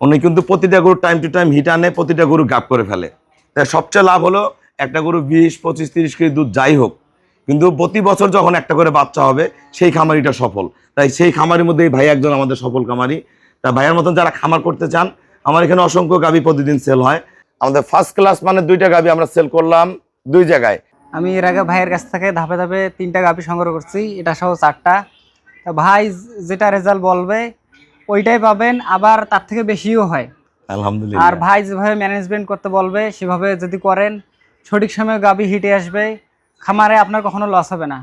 উনি কিন্তু প্রতিটা গরু টাইম টু টাইম হিট আনে, প্রতিটা গরু গাপ করে ফেলে। তাই সবচেয়ে লাভ হলো একটা গরু 20, 25, 30 কেজি দুধ যাই হোক, কিন্তু প্রতি বছর যখন একটা করে বাচ্চা হবে সেই খামারিটা সফল। তাই সেই খামারির মধ্যেই ভাই একজন আমাদের সফল খামারি। তা ভাইয়ের মতন যারা খামার করতে চান, আমার এখানে অসংখ্য গাভী প্রতিদিন সেল হয়। আমাদের ফার্স্ট ক্লাস মানে 2টা গাভী আমরা সেল করলাম 2 জায়গায়। আমি এর আগে ভাইয়ের কাছ থেকে ধাপে ধাপে 3টা গাভী সংগ্রহ করছি, এটা সহ 4টা। তো ভাই যেটা রেজাল্ট বলবে ওইটাই পাবেন, আবার তার থেকে বেশিও হয় আলহামদুলিল্লাহ। আর ভাই যেভাবে ম্যানেজমেন্ট করতে বলবে সেভাবে যদি করেন, সঠিক সময়ে গাভী হিটে আসবে, খামারে আপনার কখনো লস হবে না।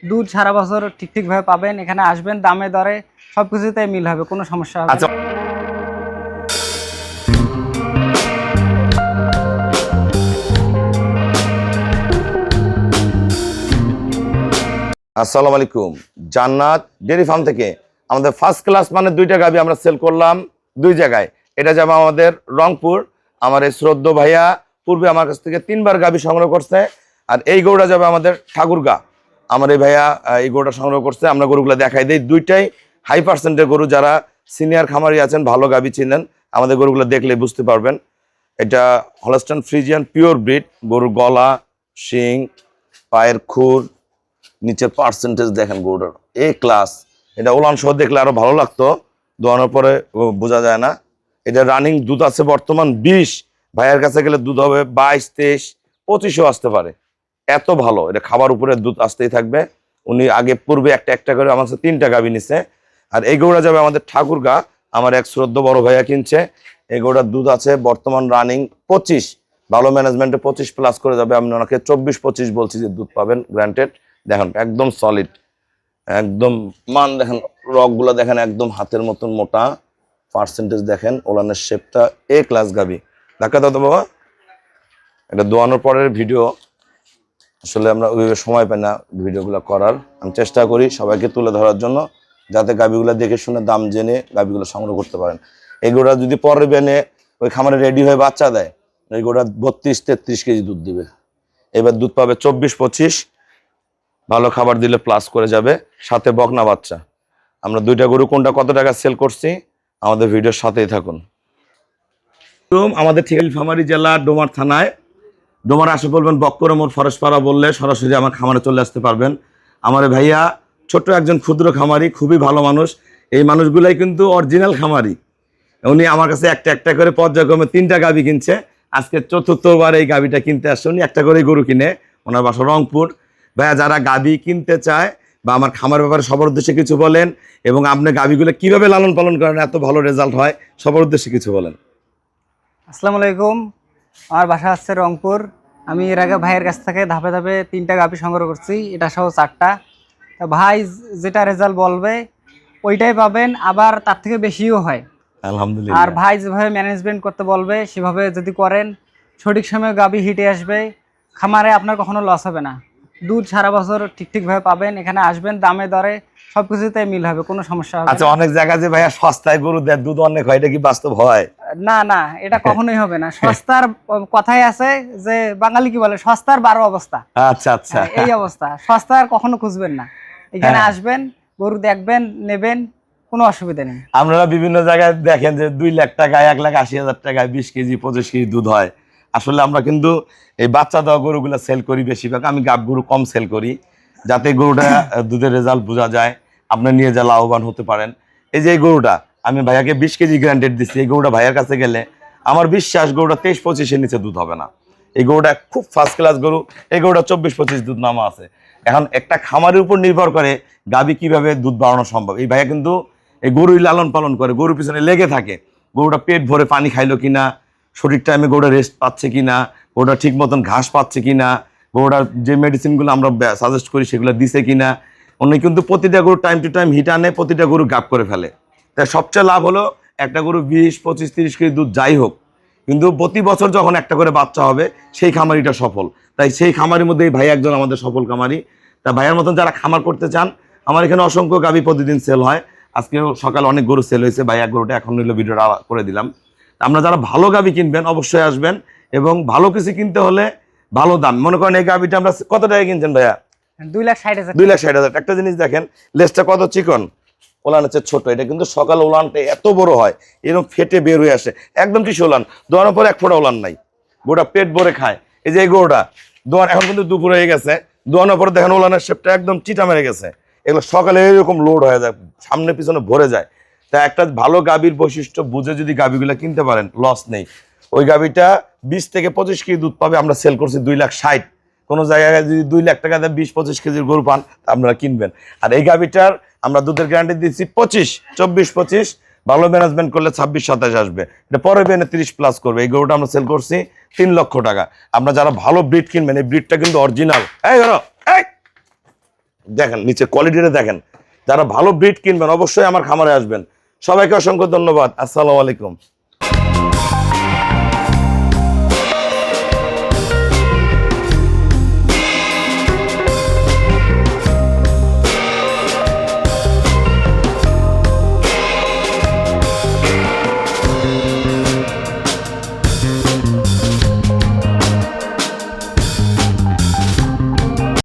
দুধ সারা বছর ঠিকভাবে পাবেন। এখানে আসবেন, দামে দরে সব কিছুতেই মিল হবে, কোনো সমস্যা হবে আচ্ছা, না। আসসালামু আলাইকুম। জান্নাত ডেয়ারি ফার্ম থেকে আমাদের ফার্স্ট ক্লাস মানে 2টা গাভী আমরা সেল করলাম 2 জায়গায়। এটা যাবে আমাদের রংপুর। আমার এই শ্রদ্ধ ভাইয়া পূর্বে আমার কাছ থেকে 3বার গাভী সংগ্রহ করছে। আর এই গরুটা যাবে আমাদের ঠাকুরগা। আমার এই ভাইয়া এই গরুটা সংগ্রহ করছে। আমরা গরুগুলো দেখাই দিই। 2টাই হাই পার্সেন্টের গরু। যারা সিনিয়র খামারি আছেন, ভালো গাভী চিনেন, আমাদের গরুগুলো দেখলে বুঝতে পারবেন। এটা হলস্টাইন ফ্রিজিয়ান পিওর ব্রিড। গরুর গলা, শিং, পায়ের খুর, নিচের পার্সেন্টেজ দেখেন গরুটার এ ক্লাস। এটা ওলান সহ দেখলে আরো ভালো লাগতো, দোয়ানোর পরে বোঝা যায় না। এটা রানিং দুধ আছে বর্তমান 20। ভাইয়ের কাছে গেলে দুধ হবে 22, 23, 25ও আসতে পারে। এত ভালো। এটা খাবার উপরে দুধ আসতেই থাকবে। উনি আগে পূর্বে একটা করে আমার কাছে 3টা গাভী নিছে। আর এই গরুটা যাবে আমাদের ঠাকুরগা। আমার এক শ্রদ্ধ বড় ভাইয়া কিনছে। এই গরুটার দুধ আছে বর্তমান রানিং 25। ভালো ম্যানেজমেন্টে 25+ করে যাবে। আমি ওনাকে 24-25 বলছি যে দুধ পাবেন গ্রান্টেড। দেখেন একদম সলিড, একদম মান দেখেন, রকগুলো দেখেন একদম হাতের মতন মোটা। পার্সেন্টেজ দেখেন, ওলানের শেপটা এ ক্লাস গাভী। ধাক্কা দাও তো বাবা। এটা দোয়ানোর পরের ভিডিও। আসলে আমরা ওইভাবে সময় পাই না ভিডিওগুলো করার। আমি চেষ্টা করি সবাইকে তুলে ধরার জন্য, যাতে গাভীগুলো দেখে শুনে দাম জেনে গাভীগুলো সংগ্রহ করতে পারেন। এগুলো যদি পরে বেনে ওই খামারে রেডি হয়ে বাচ্চা দেয়, এইগুলো 32-33 কেজি দুধ দিবে। এবার দুধ পাবে 24-25। ভালো খাবার দিলে প্লাস করে যাবে, সাথে বকনা বাচ্চা। আমরা 2টা গরু কোনটা কত টাকা সেল করছি আমাদের ভিডিওর সাথেই থাকুন। আমাদের নীলফামারী জেলা ডোমার থানায়। ডোমার আসে বলবেন বক্কর মোড় ফরেশপাড়া বললে সরাসরি আমার খামারে চলে আসতে পারবেন। আমার ভাইয়া ছোট্ট একজন ক্ষুদ্র খামারি, খুবই ভালো মানুষ। এই মানুষগুলাই কিন্তু অরিজিনাল খামারি। উনি আমার কাছে একটা করে পর্যায়ক্রমে 3টা গাভী কিনছে। আজকে 4র্থবার এই গাভীটা কিনতে আসছে। উনি একটা করে গরু কিনে, ওনার বাসা রংপুর। ভাইয়া যারা গাভী কিনতে চায় বা আমার খামার ব্যাপারে সবার উদ্দেশ্যে কিছু বলেন, এবং আপনি গাভীগুলো কিভাবে লালন পালন করেন এত ভালো রেজাল্ট হয়, সবার উদ্দেশ্যে কিছু বলেন। আসসালামু আলাইকুম। আমার বাসা হচ্ছে রংপুর। আমি এর আগে ভাইয়ের কাছ থেকে ধাপে ধাপে 3টা গাভী সংগ্রহ করছি, এটা সহ 4টা। তো ভাই যেটা রেজাল্ট বলবে ওইটাই পাবেন, আবার তার থেকে বেশিও হয়। আলহামদুলিল্লাহ। আর ভাই যেভাবে ম্যানেজমেন্ট করতে বলবে সেভাবে যদি করেন, সঠিক সময়ে গাভী হিটে আসবে, খামারে আপনার কখনো লস হবে না। দুধ সারা বছর ঠিকভাবে পাবেন। এখানে আসবেন, দামে দরে সব কিছুতেই মিল হবে, কোনো সমস্যা হবে আচ্ছা, না। অনেক জায়গায় যে ভাইয়া সস্তায় গরু দেয়, দুধ অনেক হয়, এটা কি বাস্তব হয়? না, এটা কখনোই হবে না। সস্তার কথাই আছে যে বাঙালি কি বলে, সস্তার 12 অবস্থা। আচ্ছা। এই অবস্থা, সস্তার কখনো খুঁজবেন না। এখানে হ্যাঁ। আসবেন, গরু দেখবেন, নেবেন, কোনো অসুবিধা নেই। আপনারা বিভিন্ন জায়গায় দেখেন যে 2 লাখ টাকা, 1,80,000 টাকায় 20 কেজি 25 কেজি দুধ হয়। আসলে আমরা কিন্তু এই বাচ্চা দেওয়া গরুগুলো সেল করি বেশিরভাগ। আমি গাব গরু কম সেল করি, যাতে গরুটা দুধের রেজাল্ট বোঝা যায়, আপনি নিয়ে যা লাভবান হতে পারেন। এই যে এই গরুটা আমি ভাইয়াকে 20 কেজি গ্রান্টেড দিচ্ছি। এই গরুটা ভাইয়ার কাছে গেলে আমার বিশ্বাস গরুটা 23-25-এর নিচে দুধ হবে না। এই গরুটা খুব ফার্স্ট ক্লাস গরু। এই গরুটা 24-25 দুধ নামা আছে। এখন একটা খামারের উপর নির্ভর করে গাভী কিভাবে দুধ বাড়ানো সম্ভব। এই ভাইয়া কিন্তু এই গরুই লালন পালন করে, গরুর পিছনে লেগে থাকে। গরুটা পেট ভরে পানি খাইলো কিনা, সঠিক টাইমে গরুটা রেস্ট পাচ্ছে কিনা, গরুটা ঠিক মতন ঘাস পাচ্ছে কিনা, গরুটার যে মেডিসিনগুলো আমরা সাজেস্ট করি সেগুলো দিছে কিনা। উনি কিন্তু প্রতিটা গরু টাইম টু টাইম হিট আনে, প্রতিটা গরু গাপ করে ফেলে। তাই সবচেয়ে লাভ হলো একটা গরু 20, 25, 30 কেজি দুধ যাই হোক, কিন্তু প্রতি বছর যখন একটা করে বাচ্চা হবে সেই খামারিটা সফল। তাই সেই খামারির মধ্যে এই ভাই একজন আমাদের সফল খামারি। তা ভাইয়ের মতন যারা খামার করতে চান, আমার এখানে অসংখ্য গাভী প্রতিদিন সেল হয়। আজকেও সকালে অনেক গরু সেল হয়েছে। ভাই এক গরুটা এখন নিল, ভিডিওটা করে দিলাম। আমরা যারা ভালো গাভী কিনবেন অবশ্যই আসবেন, এবং ভালো কিছু কিনতে হলে ভালো দাম। মনে করেন এই গাভীটা আমরা কত টাকা কিনছেন ভাইয়া? 2,60,000। 2,60,000। একটা জিনিস দেখেন, লেজটা কত চিকন, ওলান হচ্ছে ছোট, এটা কিন্তু সকালে ওলানটা এত বড় হয়, এরকম ফেটে বের হয়ে আসে, একদম টিসু ওলান, দোয়ানোর পরে এক ফোঁটা ওলান নাই, গোটা পেট ভরে খায়। এই যে এই গরুটা দোয়ান, এখন কিন্তু দুপুর হয়ে গেছে, দোয়ানোর পরে দেখেন ওলানের শেপটা একদম চিটা মেরে গেছে। এগুলো সকালে এরকম লোড হয়ে যায়, সামনে পিছনে ভরে যায়। তা একটা ভালো গাভীর বৈশিষ্ট্য বুঝে যদি গাভীগুলো কিনতে পারেন, লস নেই। ওই গাভীটা 20 থেকে 25 কেজি দুধ পাবে, আমরা সেল করছি 2,60,000। কোনো জায়গায় যদি 2 লাখ টাকা দিয়ে 20-25 কেজির গরু পান, আপনারা কিনবেন। আর এই গাভীটার আমরা দুধের গ্যারান্টি দিচ্ছি 24-25, ভালো ম্যানেজমেন্ট করলে 26-27 আসবে। এটা পরে বেনে 30+ করবে। এই গরুটা আমরা সেল করছি 3 লক্ষ টাকা। আমরা যারা ভালো ব্রিড কিনবেন, এই ব্রিডটা কিন্তু অরিজিনাল। দেখেন নিচে কোয়ালিটিটা দেখেন। যারা ভালো ব্রিড কিনবেন অবশ্যই আমার খামারে আসবেন। সবাইকে অসংখ্য ধন্যবাদ। আসসালামু আলাইকুম।